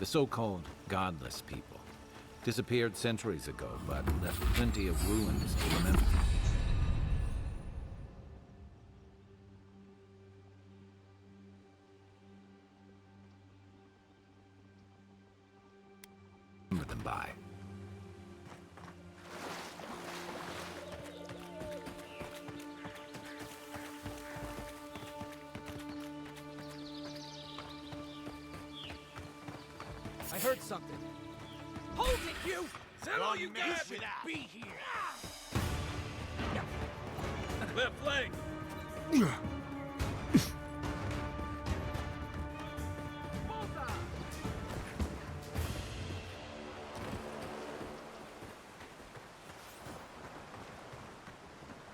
The so-called godless people. Disappeared centuries ago, but left plenty of ruins to remember. Remember them by. I heard something. Hold it, you! Settle you guys should be here. Left leg.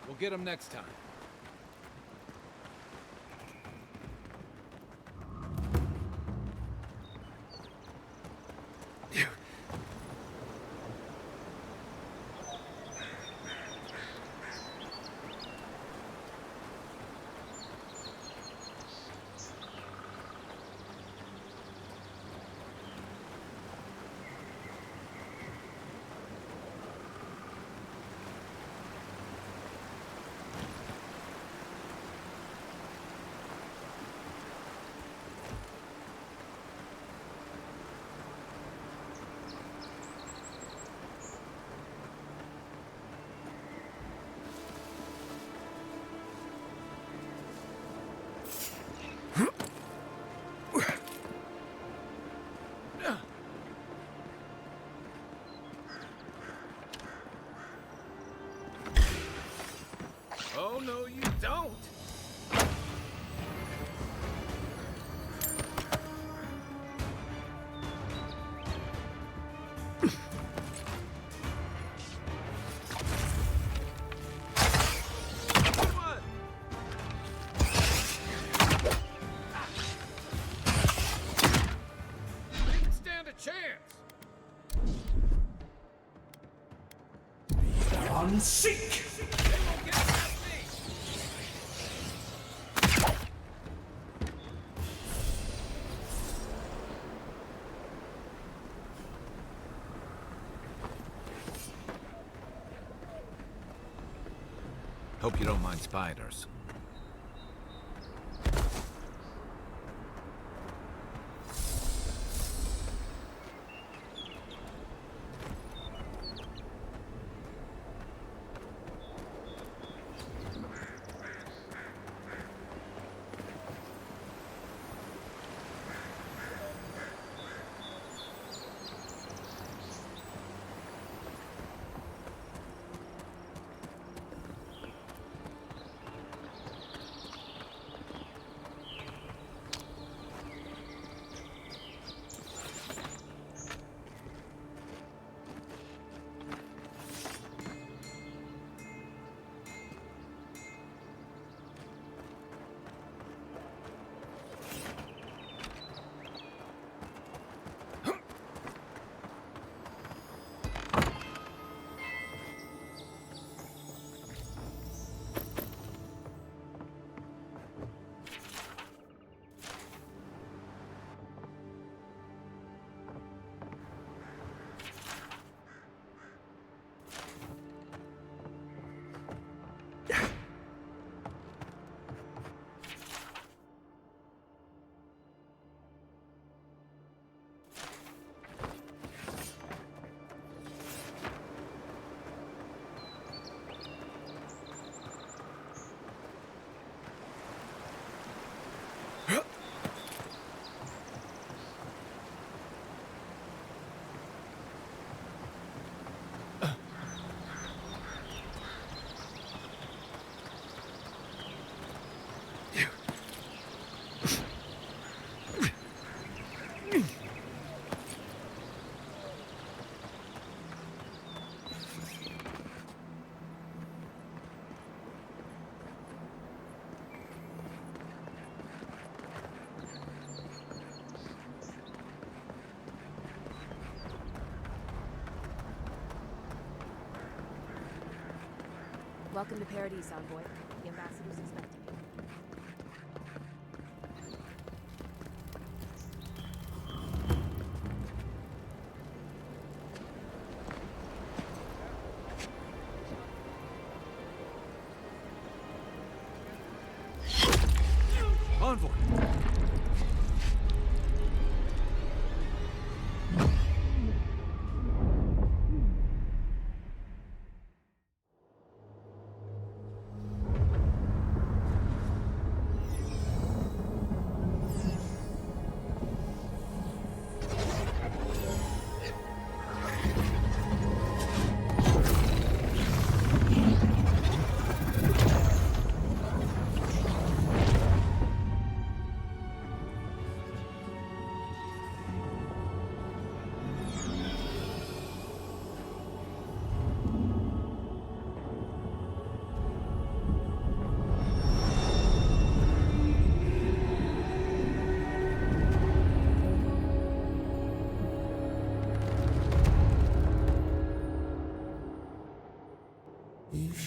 We'll get him next time. Oh, no, you don't. Didn't stand a chance. On seek! Hope you don't mind spiders. Welcome to Paradise, Envoy. The ambassador's expecting you.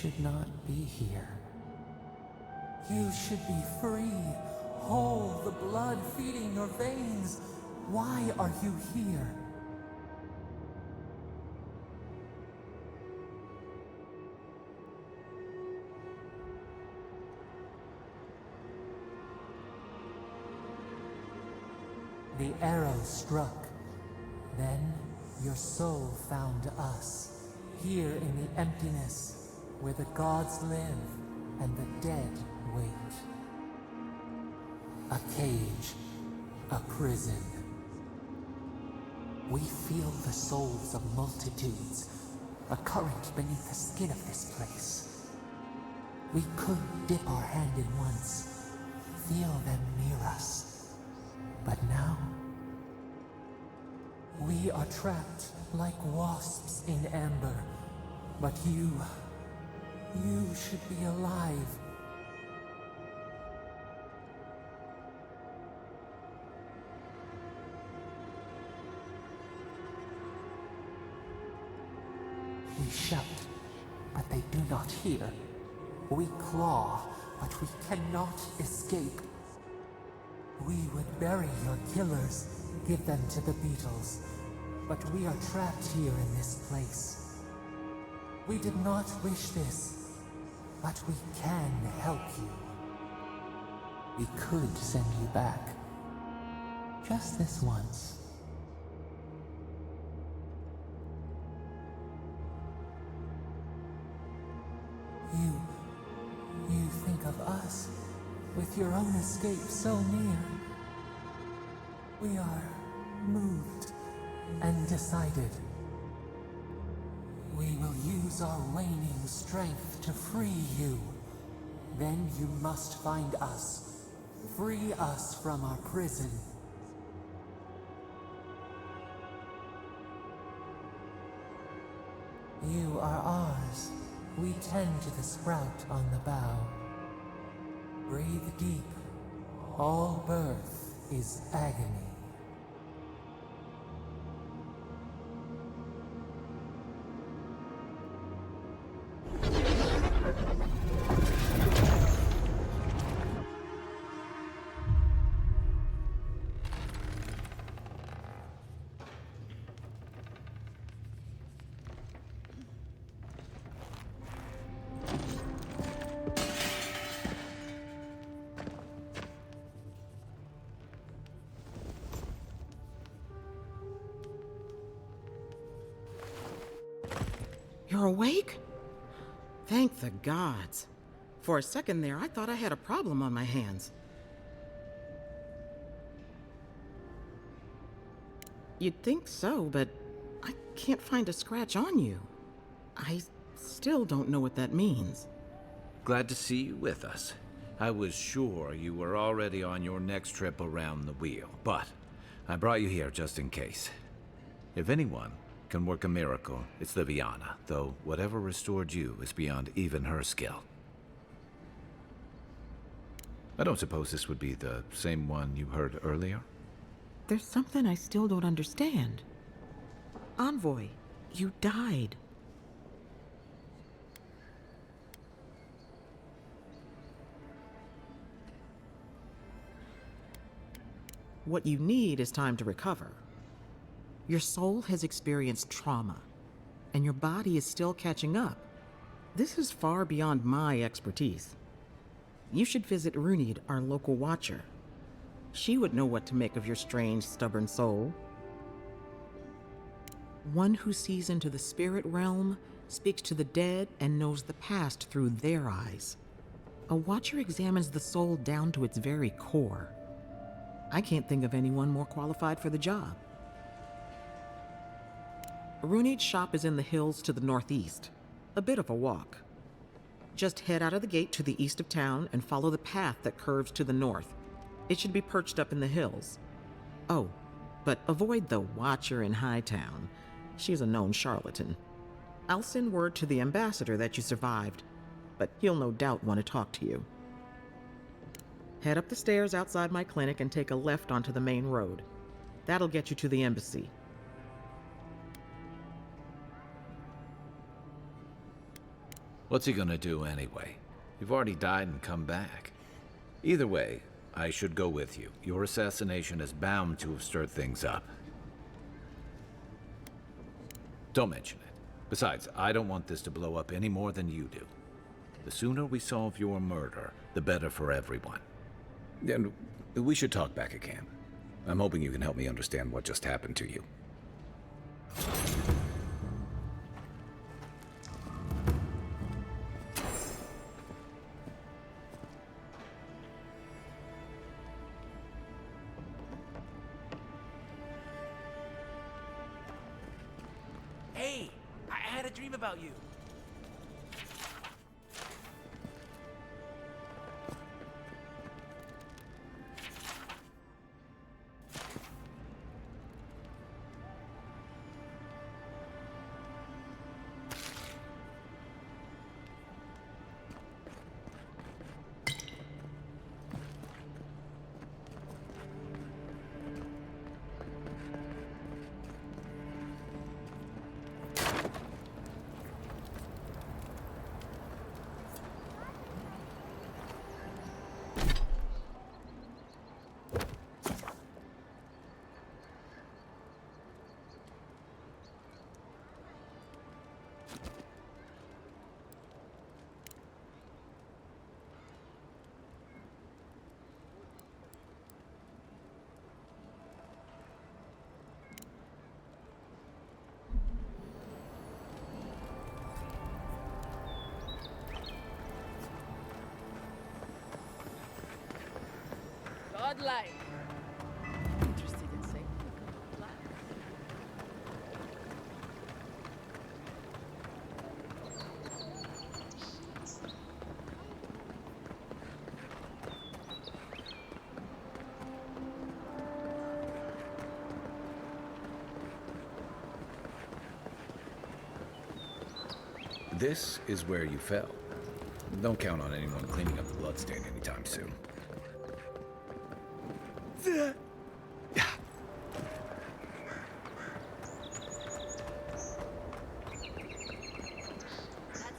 should not be here. You should be free, whole, the blood feeding your veins. Why are you here? The arrow struck. Then your soul found us, here in the emptiness, where the gods live and the dead wait. A cage, a prison. We feel the souls of multitudes, a current beneath the skin of this place. We could dip our hand in once, feel them near us. But now, we are trapped like wasps in amber. But you should be alive. We shout, but they do not hear. We claw, but we cannot escape. We would bury your killers, give them to the beetles, but we are trapped here in this place. We did not wish this, but we can help you. We could send you back. Just this once. You think of us, with your own escape so near. We are moved and decided. We will use our waning strength to free you. Then you must find us. Free us from our prison. You are ours. We tend to the sprout on the bough. Breathe deep. All birth is agony. You're awake? Thank the gods. For a second there, I thought I had a problem on my hands. You'd think so, but I can't find a scratch on you. I still don't know what that means. Glad to see you with us. I was sure you were already on your next trip around the wheel, but I brought you here just in case. If anyone can work a miracle, it's Liviana, though whatever restored you is beyond even her skill. I don't suppose this would be the same one you heard earlier? There's something I still don't understand. Envoy, you died. What you need is time to recover. Your soul has experienced trauma, and your body is still catching up. This is far beyond my expertise. You should visit Runid, our local watcher. She would know what to make of your strange, stubborn soul. One who sees into the spirit realm, speaks to the dead, and knows the past through their eyes. A watcher examines the soul down to its very core. I can't think of anyone more qualified for the job. Runid's shop is in the hills to the northeast. A bit of a walk. Just head out of the gate to the east of town and follow the path that curves to the north. It should be perched up in the hills. Oh, but avoid the Watcher in Hightown. She's a known charlatan. I'll send word to the ambassador that you survived, but he'll no doubt want to talk to you. Head up the stairs outside my clinic and take a left onto the main road. That'll get you to the embassy. What's he gonna do anyway? You've already died and come back. Either way, I should go with you. Your assassination is bound to have stirred things up. Don't mention it. Besides, I don't want this to blow up any more than you do. The sooner we solve your murder, the better for everyone. And we should talk back at camp. I'm hoping you can help me understand what just happened to you. Hey, I had a dream about you. Godlike. Interested in saying godlike? This is where you fell. Don't count on anyone cleaning up the bloodstain anytime soon. That's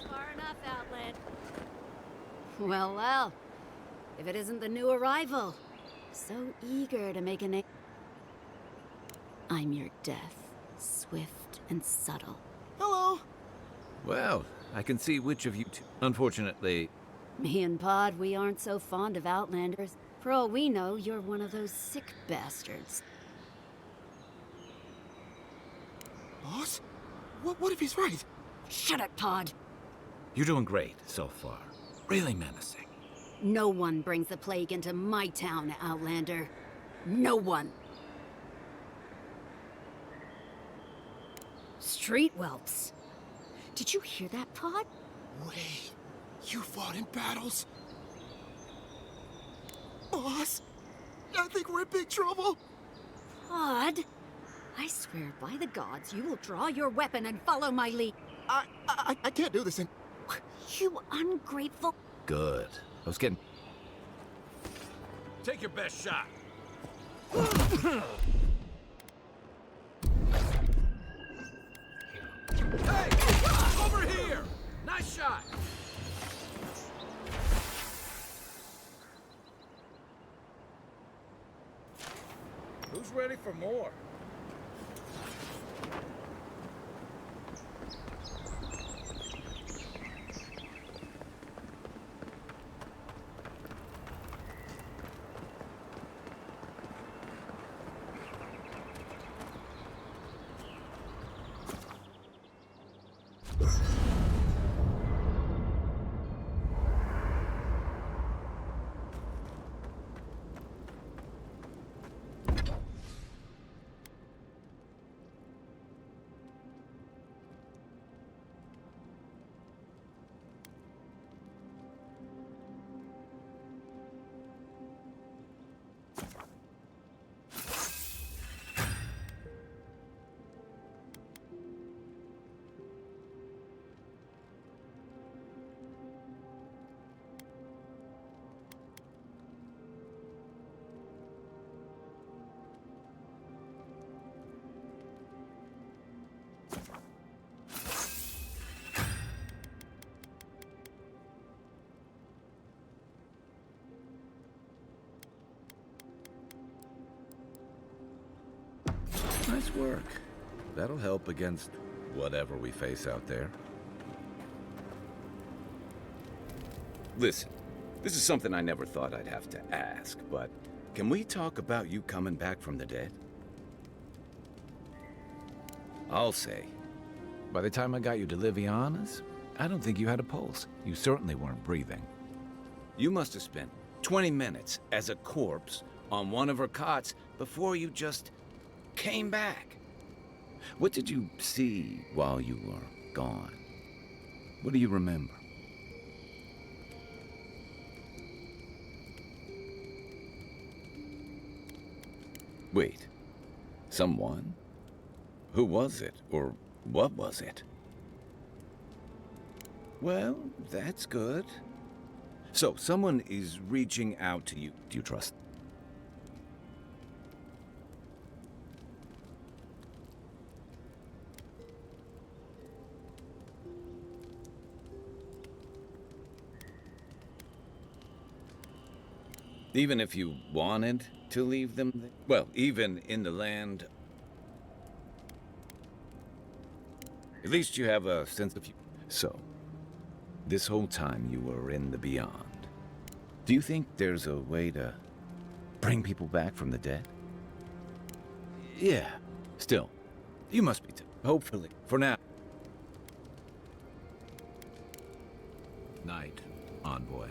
far enough, Outlet. Well, well. If it isn't the new arrival. So eager to make a name. I'm your death. Swift and subtle. Hello. Well, I can see which of you two. Unfortunately, Me and Pod, we aren't so fond of Outlanders. For all we know, you're one of those sick bastards. Boss? What if he's right? Shut it, Pod. you're doing great so far. Really menacing. No one brings the plague into my town, Outlander. No one. Street whelps. Did you hear that, Pod? Wait, you fought in battles? Boss, I think we're in big trouble. Pod? I swear by the gods you will draw your weapon and follow my lead. I can't do this in... You ungrateful... Good. I was getting... Take your best shot. Hey! Over here! Nice shot! Who's ready for more? Nice work. That'll help against whatever we face out there. Listen, this is something I never thought I'd have to ask, but can we talk about you coming back from the dead? I'll say, by the time I got you to Liviana's, I don't think you had a pulse. You certainly weren't breathing. You must have spent 20 minutes as a corpse on one of her cots before you just came back. What did you see while you were gone? What do you remember? Wait, someone? Who was it, or what was it? Well, that's good. So, someone is reaching out to you. Do you trust? Even if you wanted to leave them? Well, even in the land... At least you have a sense of... So, this whole time you were in the beyond, do you think there's a way to bring people back from the dead? Yeah. Still, you must be... hopefully. For now. Night, envoy.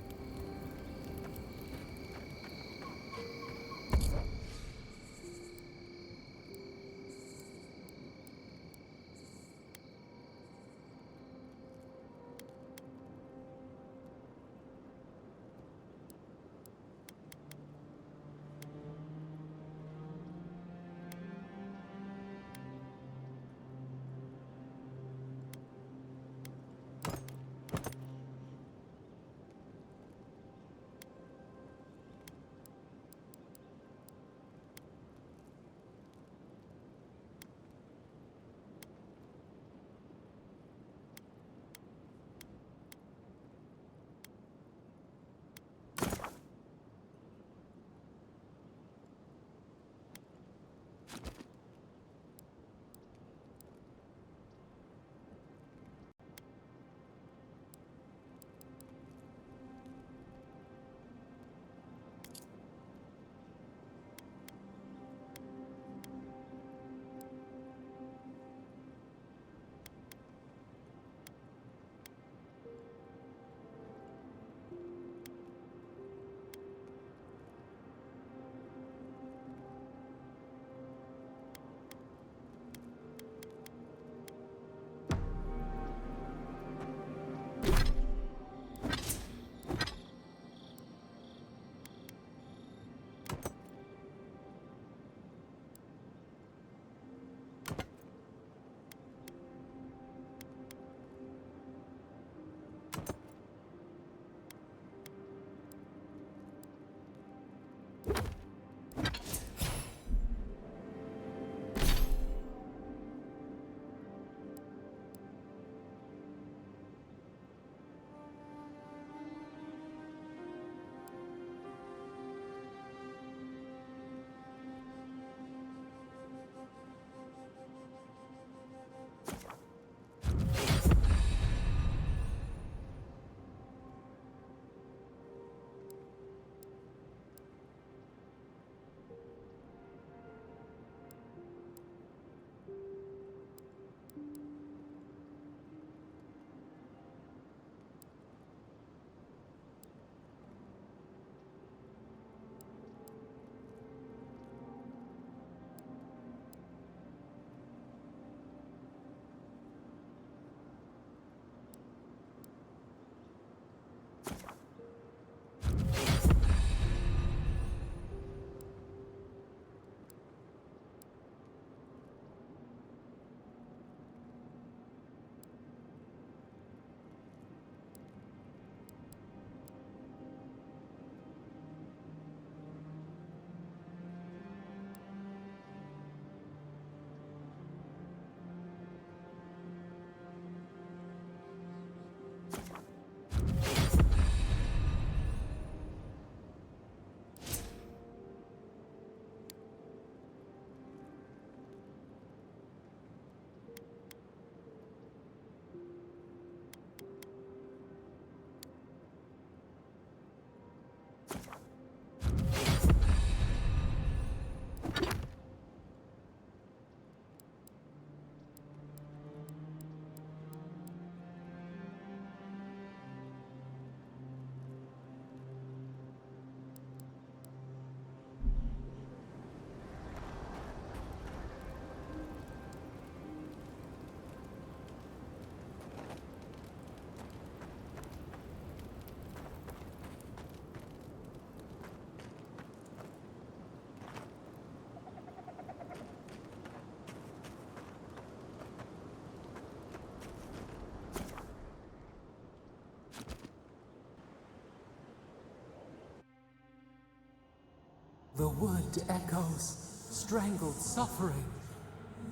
The wood echoes, strangled suffering.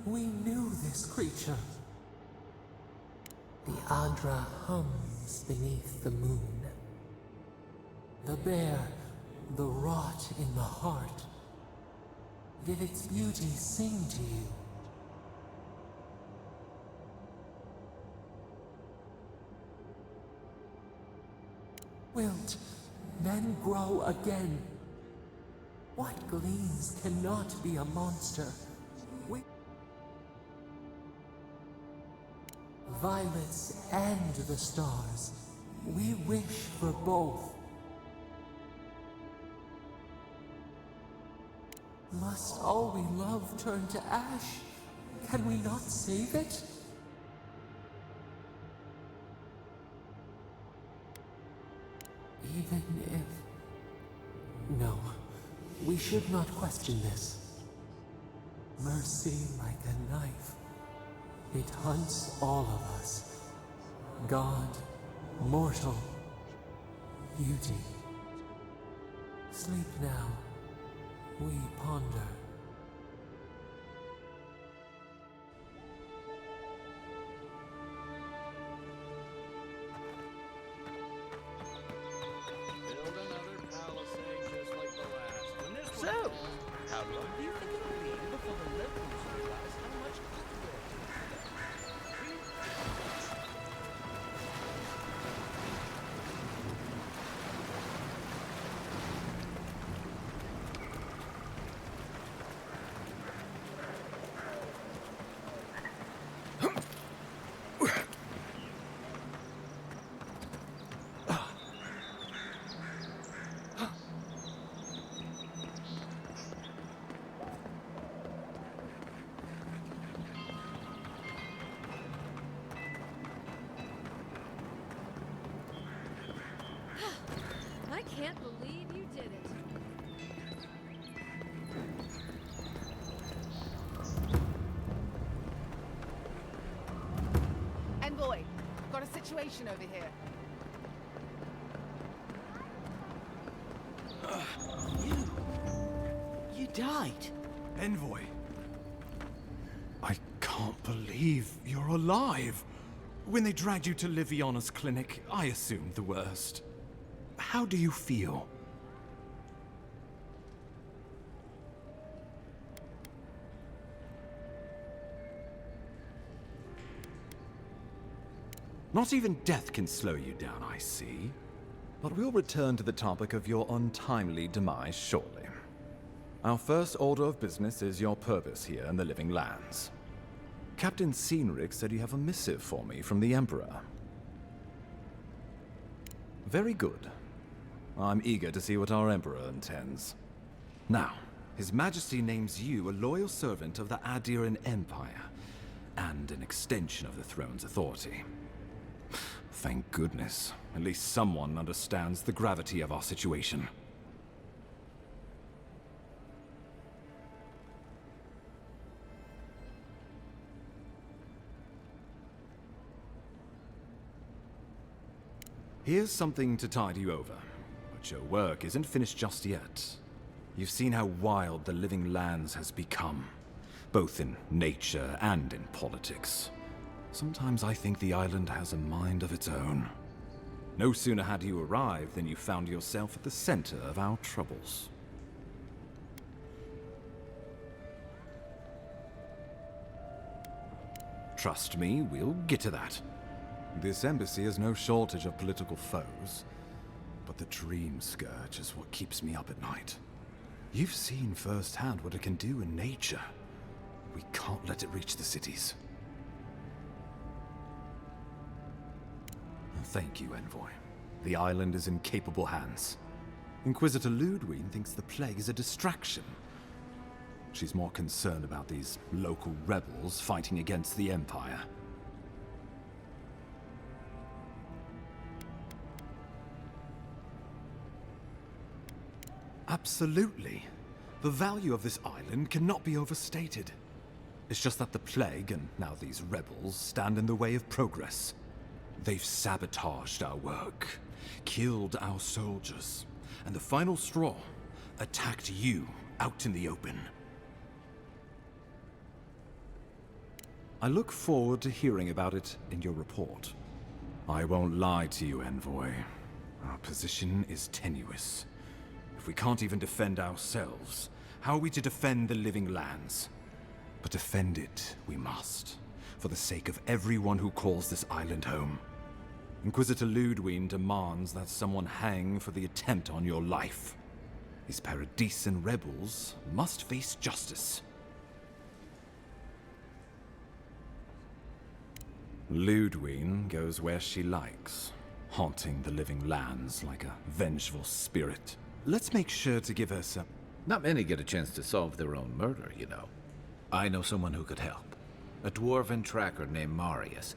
We knew this creature. The Andra hums beneath the moon. The bear, the rot in the heart. Did its beauty sing to you? Wilt men grow again? What gleams cannot be a monster? Violets and the stars. We wish for both. Must all we love turn to ash? Can we not save it? Even if... No, we should not question this. Mercy like a knife. It hunts all of us. God, mortal, beauty. Sleep now. We ponder. Build another palisade just like the last one. This one. So, how long do you think it'll be before the locals realize how much I can't believe you did it. Envoy, got a situation over here. You died. Envoy. I can't believe you're alive. When they dragged you to Liviana's clinic, I assumed the worst. How do you feel? Not even death can slow you down, I see. But we'll return to the topic of your untimely demise shortly. Our first order of business is your purpose here in the Living Lands. Captain Cynric said you have a missive for me from the Emperor. Very good. I'm eager to see what our Emperor intends. Now, His Majesty names you a loyal servant of the Adiran Empire, and an extension of the throne's authority. Thank goodness. At least someone understands the gravity of our situation. Here's something to tide you over. But your work isn't finished just yet. You've seen how wild the Living Lands has become, both in nature and in politics. Sometimes I think the island has a mind of its own. No sooner had you arrived than you found yourself at the center of our troubles. Trust me, we'll get to that. This embassy has no shortage of political foes, but the Dream Scourge is what keeps me up at night. You've seen firsthand what it can do in nature. We can't let it reach the cities. Thank you, Envoy. The island is in capable hands. Inquisitor Ludwig thinks the plague is a distraction. She's more concerned about these local rebels fighting against the Empire. Absolutely. The value of this island cannot be overstated. It's just that the plague, and now these rebels, stand in the way of progress. They've sabotaged our work, killed our soldiers, and the final straw, attacked you out in the open. I look forward to hearing about it in your report. I won't lie to you, Envoy. Our position is tenuous. If we can't even defend ourselves, how are we to defend the living lands? But defend it we must, for the sake of everyone who calls this island home. Inquisitor Ludwig demands that someone hang for the attempt on your life. These Paradisian rebels must face justice. Ludwig goes where she likes, haunting the living lands like a vengeful spirit. Let's make sure to give her some... Not many get a chance to solve their own murder, you know. I know someone who could help. A dwarven tracker named Marius.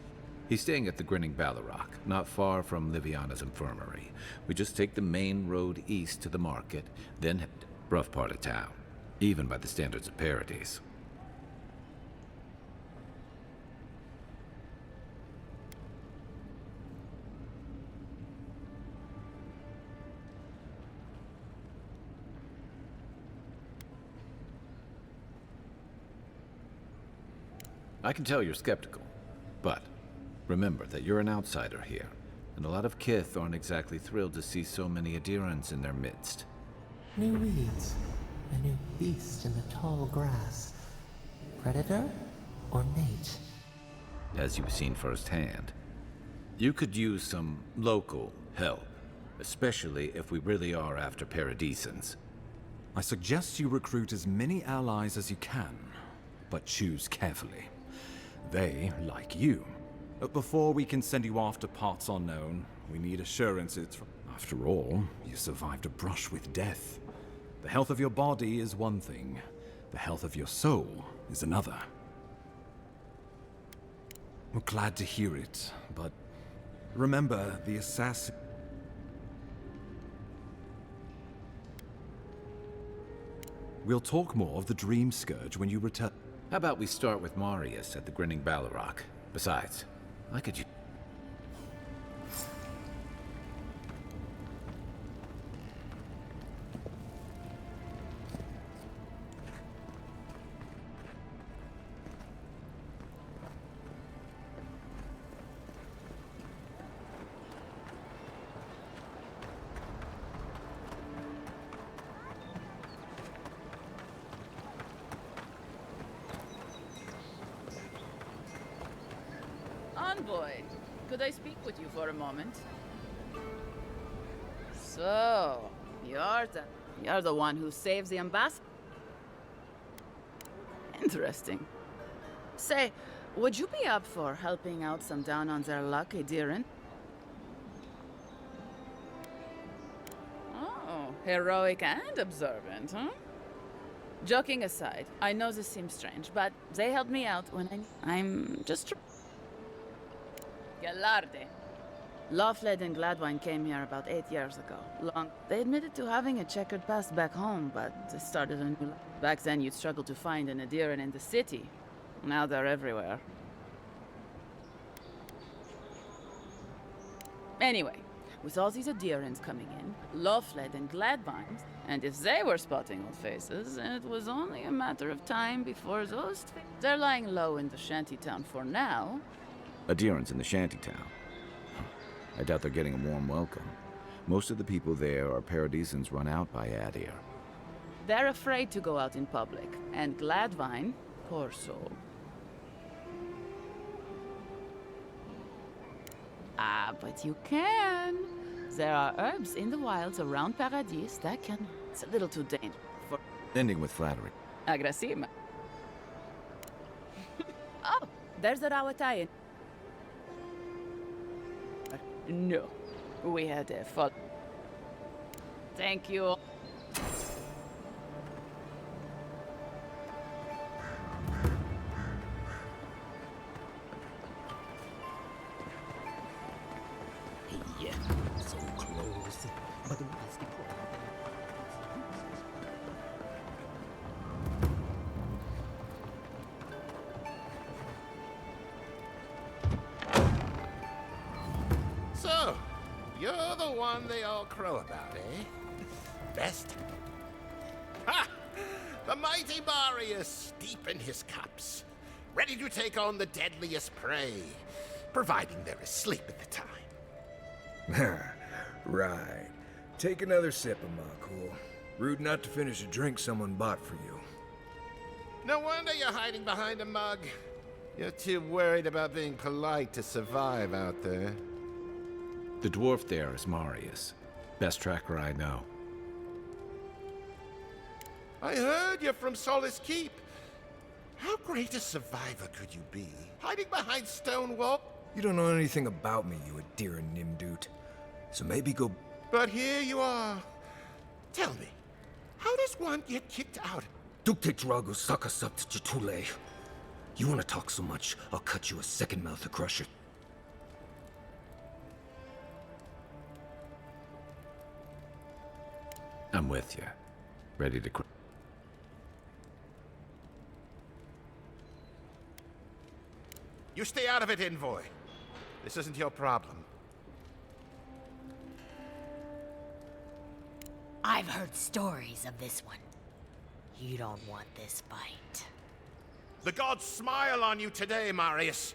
He's staying at the Grinning Ballarrock, not far from Liviana's infirmary. We just take the main road east to the market, then head rough part of town, even by the standards of Paradise. I can tell you're skeptical, but remember that you're an outsider here, and a lot of Kith aren't exactly thrilled to see so many Adherents in their midst. New weeds, a new beast in the tall grass. Predator or mate? As you've seen firsthand. You could use some local help, especially if we really are after Paradisans. I suggest you recruit as many allies as you can, but choose carefully. They like you. But before we can send you off to parts unknown, we need assurances from... After all, you survived a brush with death. The health of your body is one thing. The health of your soul is another. We're glad to hear it, but remember, the assassin... We'll talk more of the Dream Scourge when you return. How about we start with Marius at the Grinning Ballarrock? Besides, I could use... Envoy, could I speak with you for a moment? So, you're the one who saves the ambassador? Interesting. Say, would you be up for helping out some down on their luck Adherent? Oh, heroic and observant, huh? Joking aside, I know this seems strange, but they helped me out when I'm just... Galarde. Lawfled and Gladwine came here about 8 years ago. They admitted to having a checkered past back home, but they started a new life. Back then, you'd struggle to find an Adherent in the city. Now they're everywhere. Anyway, with all these Adherents coming in, Lawfled and Gladwine, and if they were spotting old faces, it was only a matter of time before those... They're lying low in the shantytown for now. Adherents in the shantytown. I doubt they're getting a warm welcome. Most of the people there are Paradisans run out by Adir. They're afraid to go out in public, and Gladwine, poor soul. Ah, but you can. There are herbs in the wilds around Paradis that can... It's a little too dangerous for... Ending with flattery. Agrasima. Oh, there's the Rawatayan. No, we had a fault. Thank you. Yeah, so close. But the nasty So, you're the one they all crow about, eh? Best? Ha! The mighty Marius, deep in his cups, ready to take on the deadliest prey, providing they're asleep at the time. Right. Take another sip of my cool. Rude not to finish a drink someone bought for you. No wonder you're hiding behind a mug. You're too worried about being polite to survive out there. The dwarf there is Marius. Best tracker I know. I heard you're from Solace Keep. How great a survivor could you be? Hiding behind stone wall? You don't know anything about me, you Adira Nimdut. So maybe go... But here you are. Tell me, how does one get kicked out? Dukte Drago Sakasapt Jitule. You wanna talk so much, I'll cut you a second mouth across your... I'm with you. Ready to quit. You stay out of it, Envoy. This isn't your problem. I've heard stories of this one. You don't want this fight. The gods smile on you today, Marius.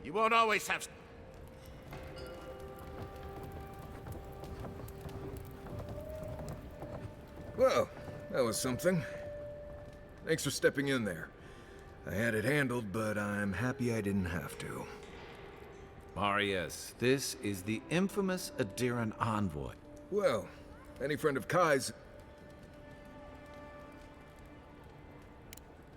You won't always have... Well, that was something. Thanks for stepping in there. I had it handled, but I'm happy I didn't have to. Marius, this is the infamous Adiran envoy. Well, any friend of Kai's...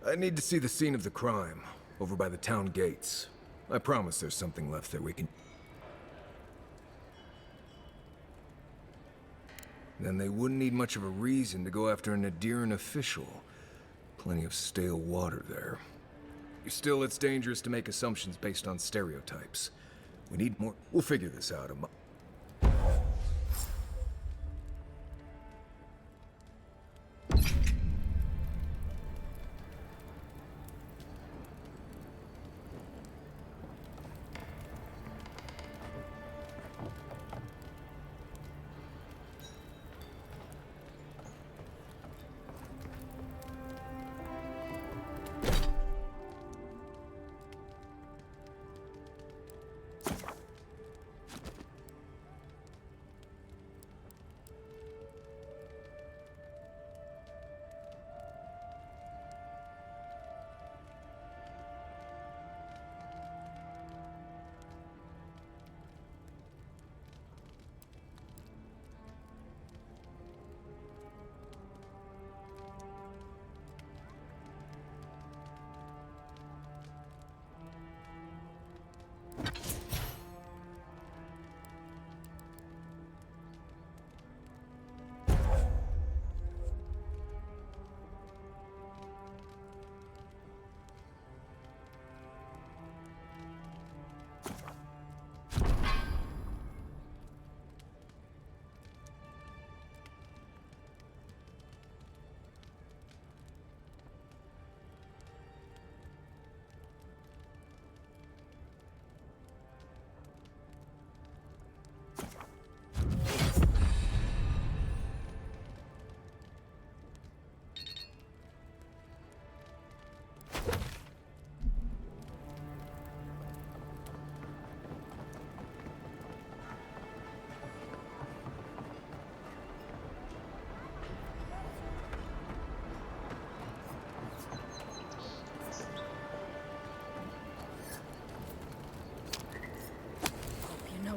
I need to see the scene of the crime, over by the town gates. I promise there's something left there we can... Then they wouldn't need much of a reason to go after an Adiran official. Plenty of stale water there. Still, it's dangerous to make assumptions based on stereotypes. We need more... We'll figure this out.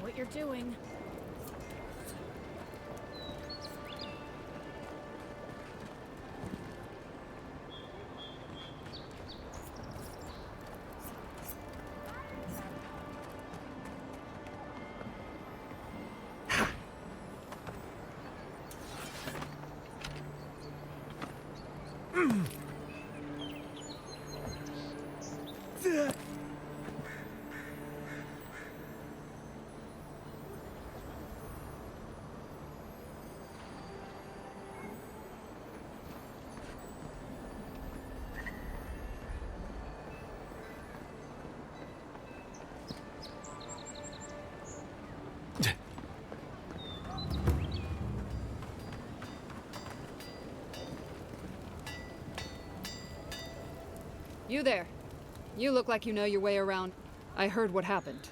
What you're doing. You there. You look like you know your way around. I heard what happened.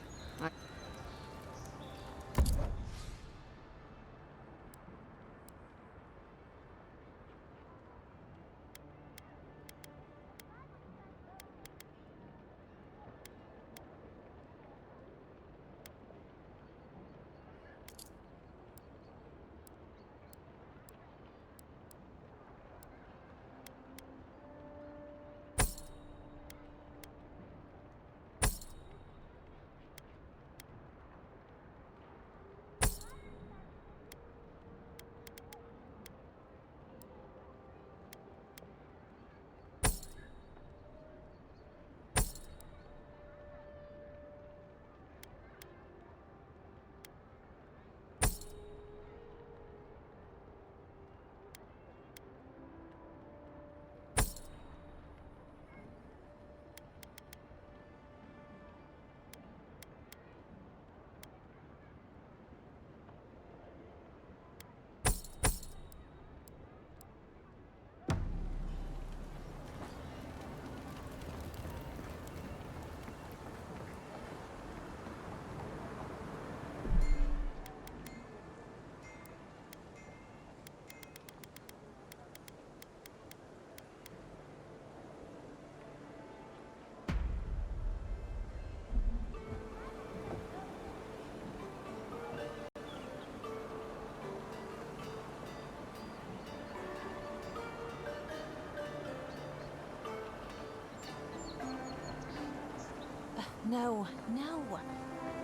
No, no.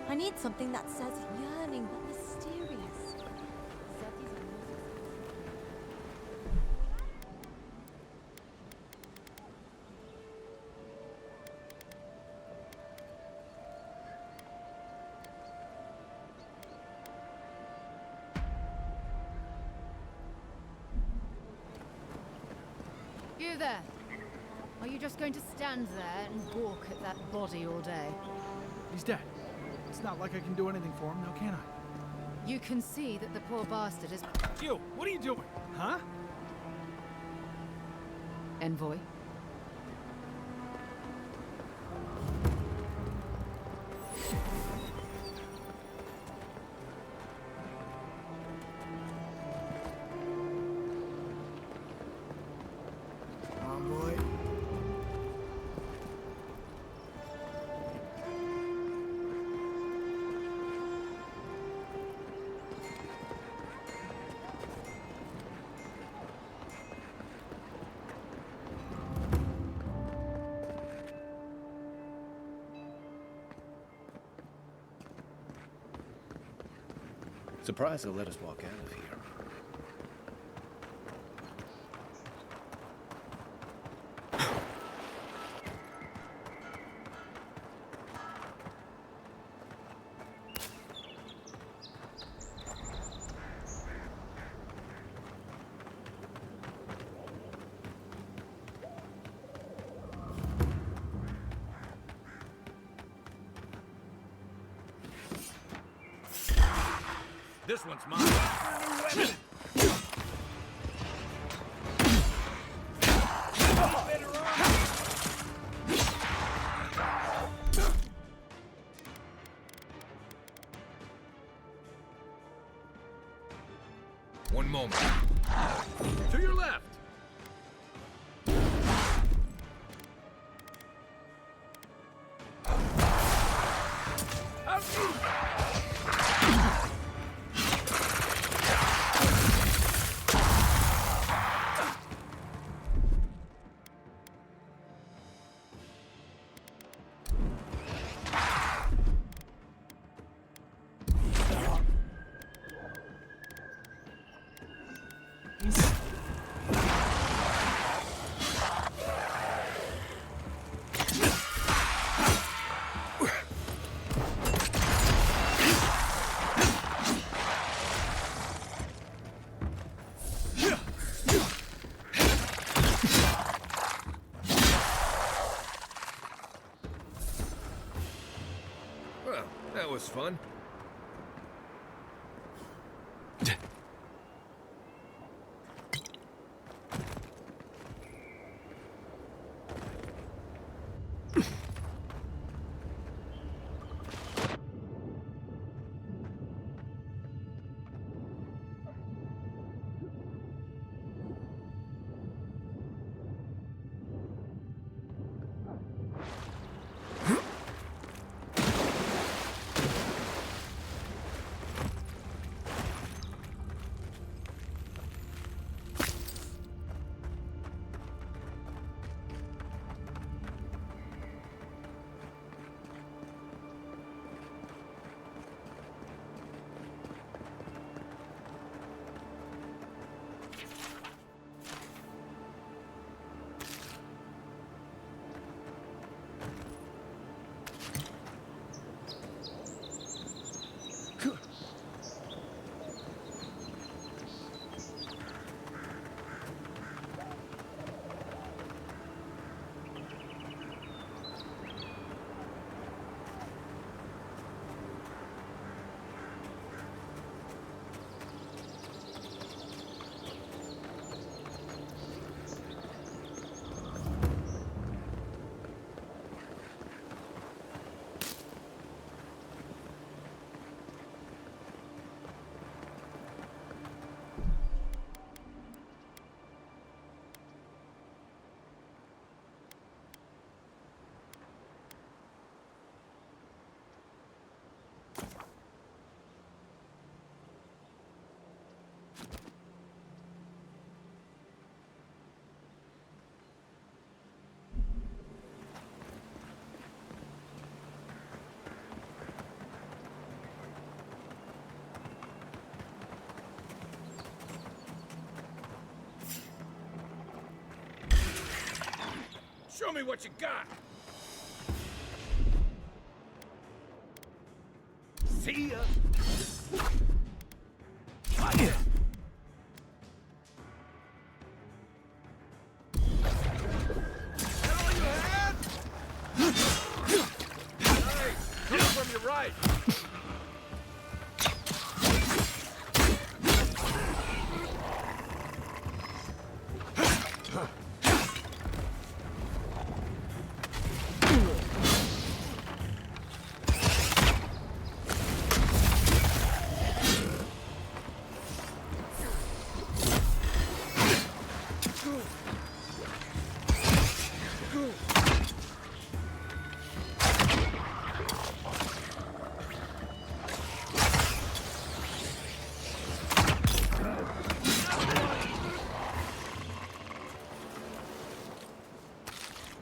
I need something that says yearning but mysterious. You there. Are you just going to stand there and gawk at that body all day? He's dead. It's not like I can do anything for him now, can I? You can see that the poor bastard is... You! What are you doing? Huh? Envoy? Envoy. Surprised they'll let us walk out of here. This one's mine. One moment. To your left. Well, that was fun. Show me what you got! See ya! Watch it! That all you had? Hey, coming from your right!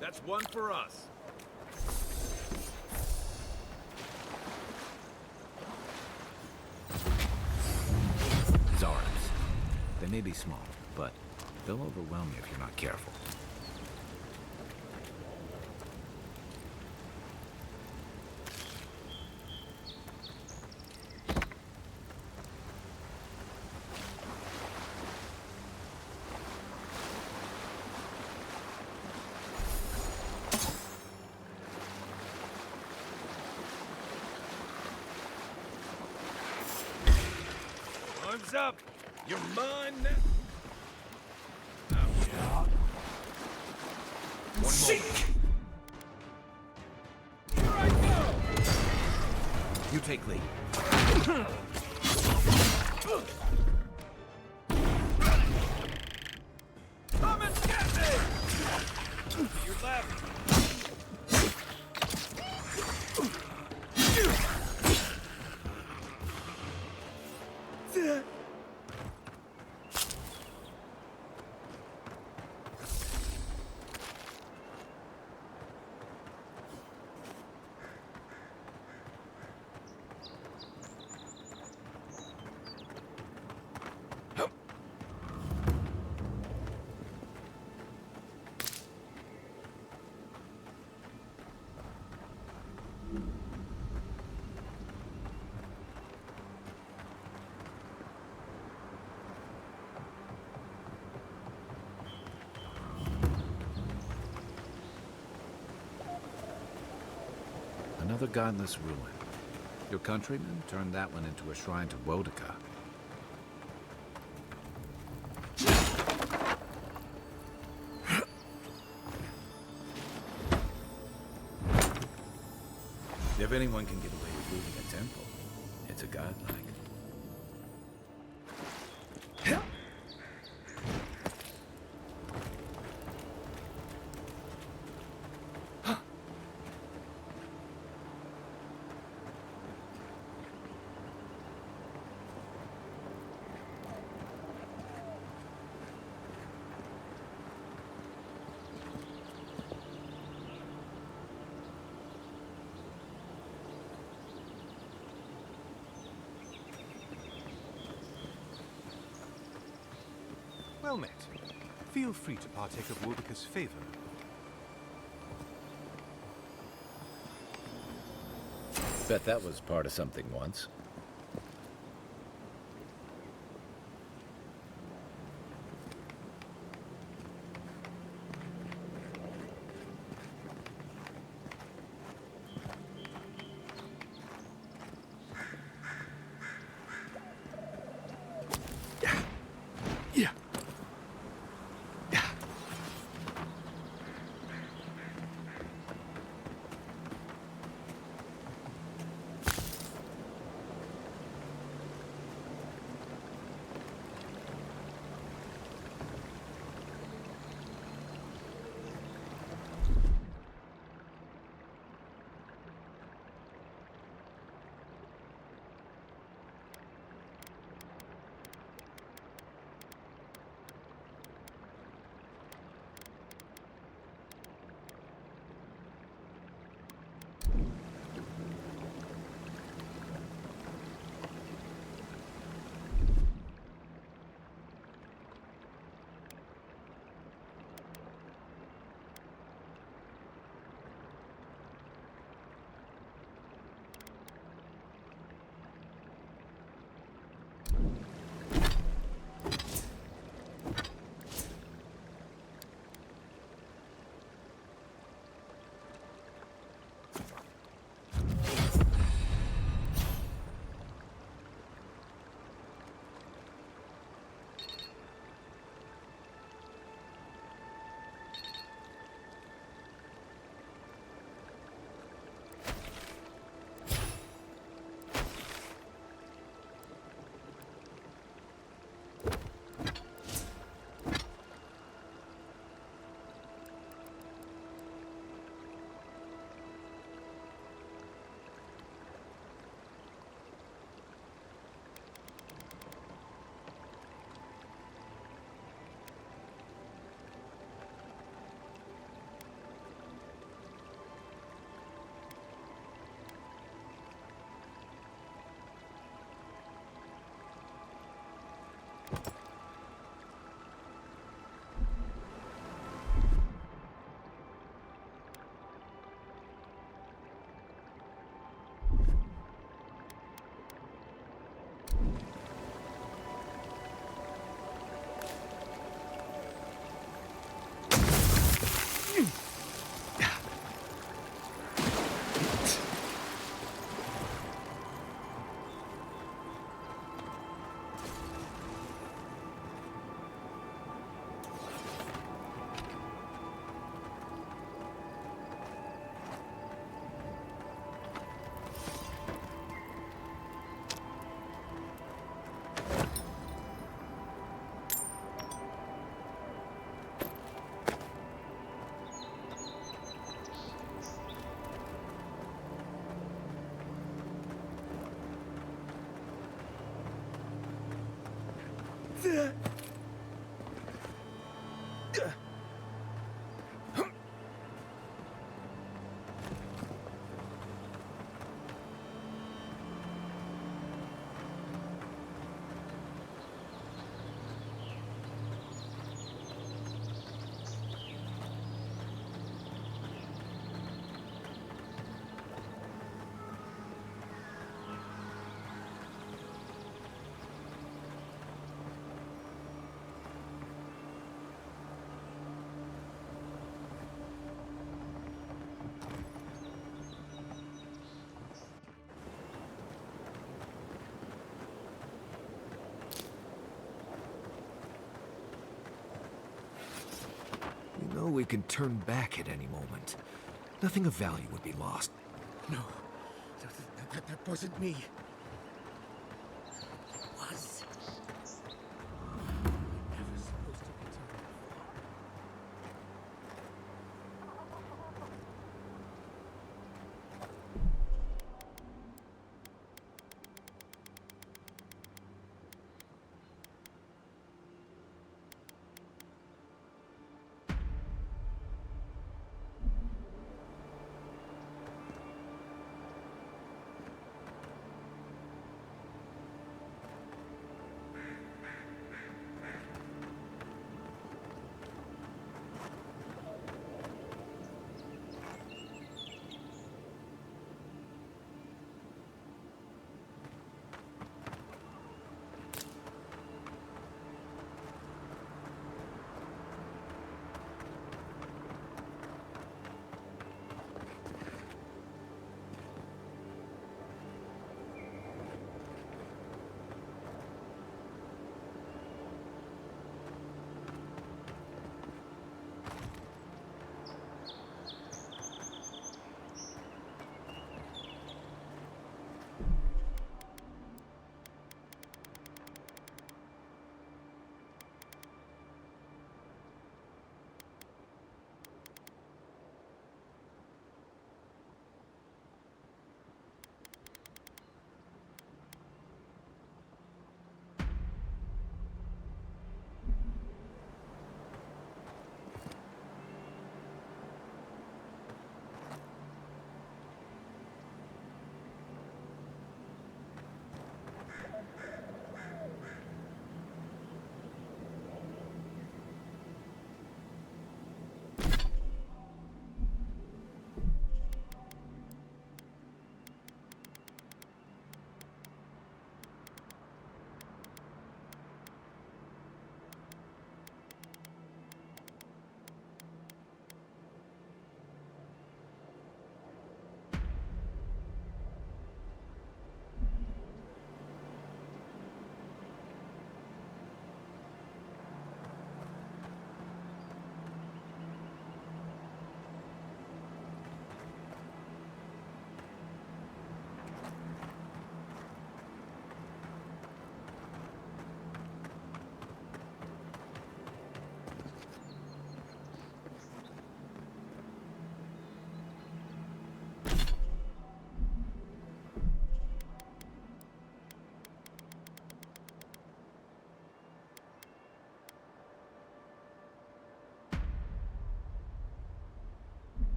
That's one for us. Zards. They may be small, but they'll overwhelm you if you're not careful. Arms up! You're mine now! One more. Here I go! You take lead. Come and get me! To your left! Another godless ruin. Your countrymen turned that one into a shrine to Wodika. If anyone can get away with looting a temple, it's a godlike. Well met. Feel free to partake of Wodika's favor. Bet that was part of something once. we can turn back at any moment. Nothing of value would be lost. No, that wasn't me. It was. Never supposed to return before.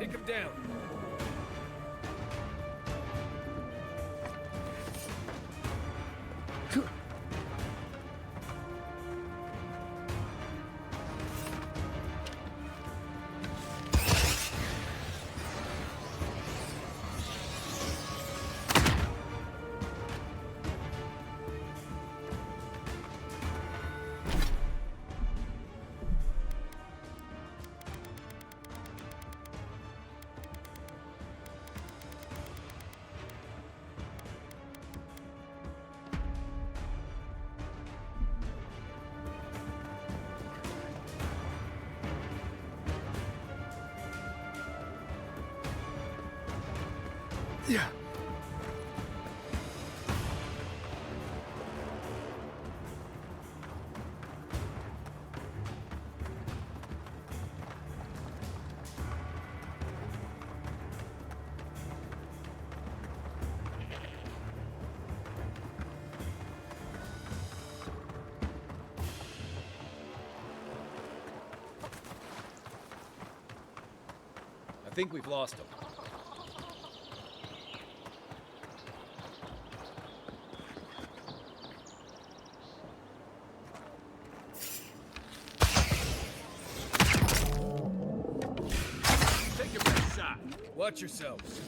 Take him down. Yeah. I think we've lost him. Take your best shot. Watch yourselves.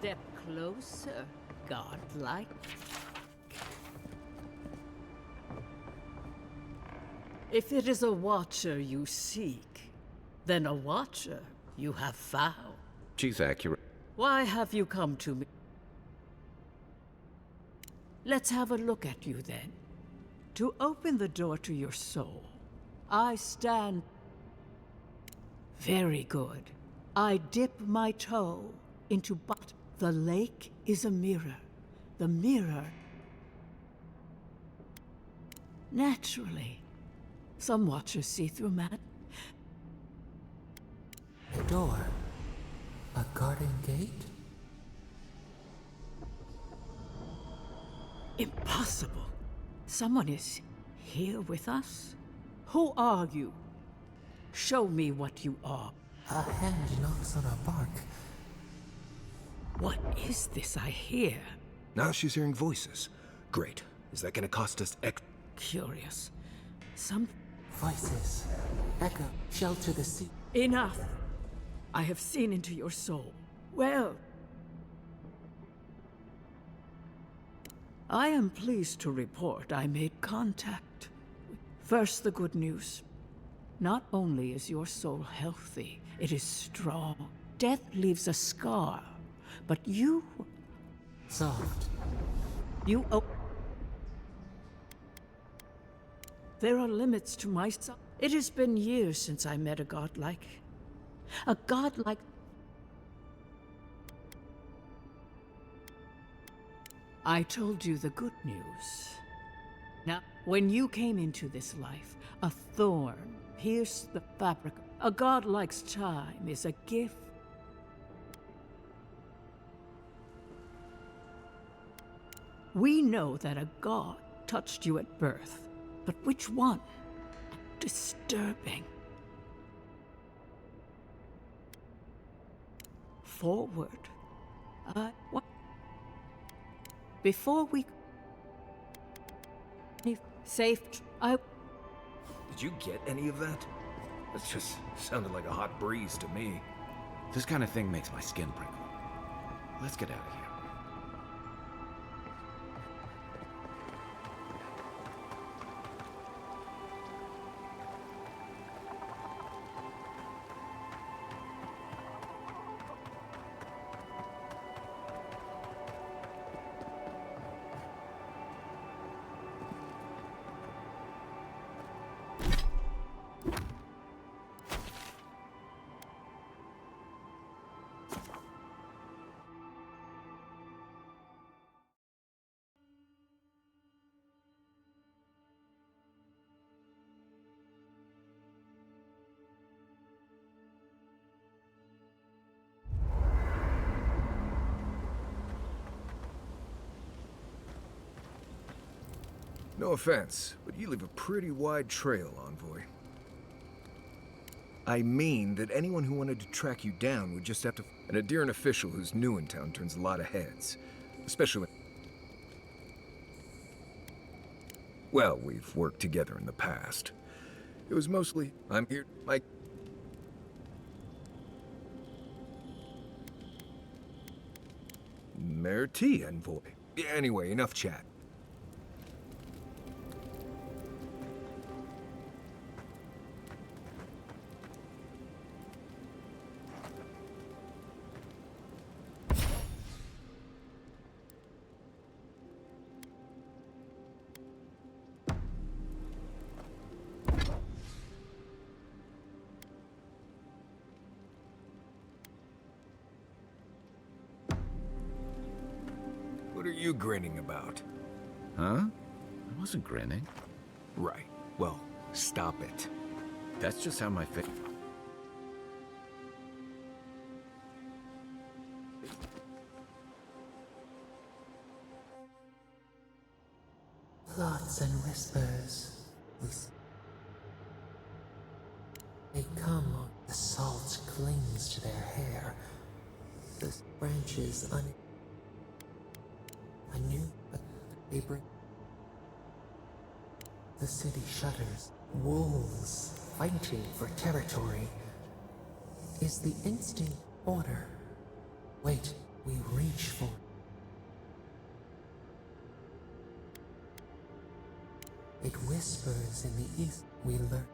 Step closer, godlike. If it is a watcher you seek, then a watcher you have found. She's accurate. Why have you come to me? Let's have a look at you then. To open the door to your soul, I stand... Very good. I dip my toe into but the lake is a mirror. The mirror... Naturally. Some watchers see through man. A door. A garden gate? Impossible. Someone is here with us? Who are you? Show me what you are. A hand knocks on our bark. What is this I hear? Now she's hearing voices. Great. Is that gonna cost us Curious. Some... Voices. Echo. Shelter the sea. Enough! I have seen into your soul. Well... I am pleased to report I made contact. First, the good news. Not only is your soul healthy, it is strong. Death leaves a scar, but you... Soft. You... There are limits to my... It has been years since I met a godlike. A godlike... I told you the good news. Now, when you came into this life, a thorn pierced the fabric. A god likes time is a gift. We know that a god touched you at birth, but which one? Disturbing. Forward. What? Before we... Safe... Did you get any of that? That just sounded like a hot breeze to me. This kind of thing makes my skin prickle. Let's get out of here. No offense, but you leave a pretty wide trail, Envoy. I mean that anyone who wanted to track you down would just have to... An Adiran official who's new in town turns a lot of heads. Especially when... Well, we've worked together in the past. It was mostly, I'm here, Mike. Merti, Envoy. Anyway, enough chat. What are you grinning about? Huh? I wasn't grinning. Right. Well, stop it. That's just how my face... Plots and whispers. They come on. The salt clings to their hair. The branches I knew, but they bring... The city shudders. Wolves fighting for territory. Is the instinct order? Wait, we reach for... It whispers in the east. We learn.